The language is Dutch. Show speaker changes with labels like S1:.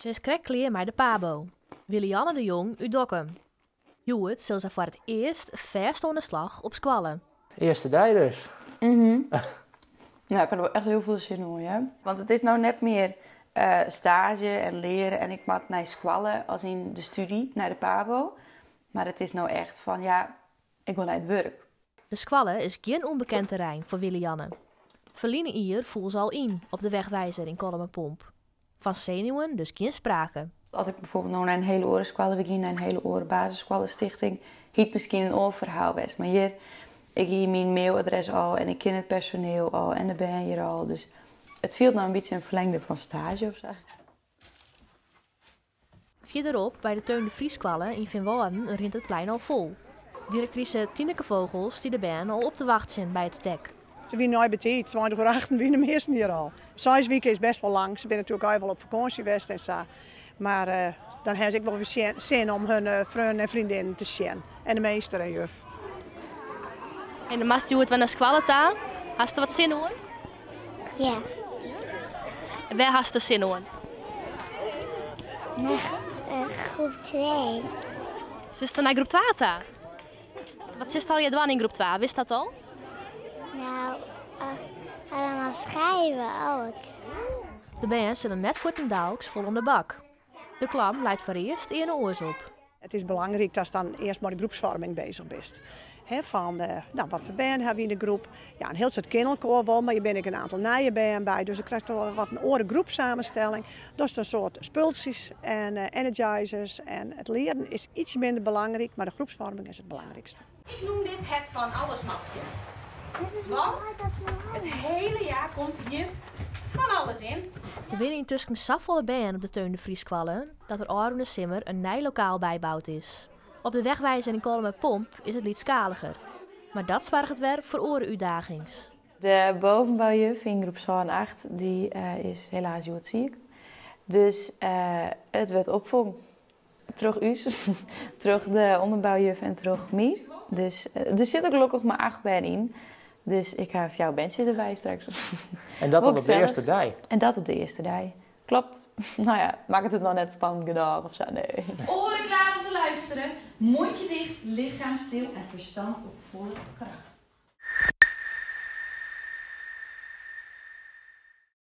S1: Ze is krek kleer met de pabo. Willianne de Jong uit Dokkum. Joet zal ze voor het eerst verst aan de slag op squallen.
S2: Eerste dag dus.
S3: Nou, ik had er wel echt heel veel zin in, ja. Want het is nou net meer stage en leren en ik mag naar squallen als in de studie, naar de pabo. Maar het is nou echt van, ja, ik wil naar het werk.
S1: De squallen is geen onbekend terrein voor Willianne. Verliezen hier voel ze al in op de wegwijzer in Kolmerpomp. Van zenuwen dus geen sprake.
S3: Als ik bijvoorbeeld nou naar een hele oren squallen begin, naar een hele oren basissquallenstichting, hiet misschien een oorverhaal best. Maar hier, ik hier mijn mailadres al en ik ken het personeel al en de ben hier al. Dus het viel nou een beetje een verlengde van stage of zo.
S1: Verderop, bij de Teun de Vrieskwallen in Vinworden, rint het plein al vol. Directrice Tineke Vogels die de band al op te wachten zijn bij het stek.
S4: Ze zijn nooit betiet, 20 uur achter wie de meesten hier al. 6 weken is best wel lang, ze zijn natuurlijk al wel op vakantie geweest en zo. Maar dan hebben ze ook wel weer zin om hun vrienden en vriendinnen te zien. En de meester en juf.
S1: En de mast doet van de squallen aan. Hast je wat zin hoor?
S5: Ja,
S1: En waar hast je zin hoor?
S5: naar groep 2.
S1: Zit je naar groep 2 ta? Wat zit al je doen in groep 2? Wist dat al?
S5: Nou, allemaal schrijven ook.
S1: De band zit er net voor ten dauks vol om de bak. De klam leidt voor eerst in de oors op.
S4: Het is belangrijk dat je dan eerst met de groepsvorming bezig bent. Van nou, wat voor band hebben we in de groep? Ja, een heel soort kinderkoor wel, maar je bent ook een aantal nieuwe band bij. Dus je krijgt toch wat een oren groepsamenstelling. Dus een soort spultjes en energizers. En het leren is iets minder belangrijk, maar de groepsvorming is het belangrijkste.
S6: Ik noem dit het van alles mapje. Want het hele jaar komt hier van alles in.
S1: Er binnen intussen een safvolle band op de Teun de Vrieskwallen dat er Aroen de Simmer een nij lokaal bijbouwd is. Op de wegwijzer in Kolmerpomp is het lied skaliger. Maar dat zwaar het werk voor orenuitdagings.
S3: De bovenbouwjuf in groep 7 en 8, die is helaas ziek. Dus het werd opvang. Terug us, terug de onderbouwjuf en terug mij. Dus er zit ook gelukkig maar 8 bij in. Dus ik heb jouw bandje erbij straks.
S2: En dat dan op de eerste dag?
S3: En dat op de eerste dag. Klopt. Nou ja, maakt het nog net spannend genoeg of zo? Nee.
S6: Oren klaar om te luisteren, mondje dicht, lichaam stil en verstand op volle kracht.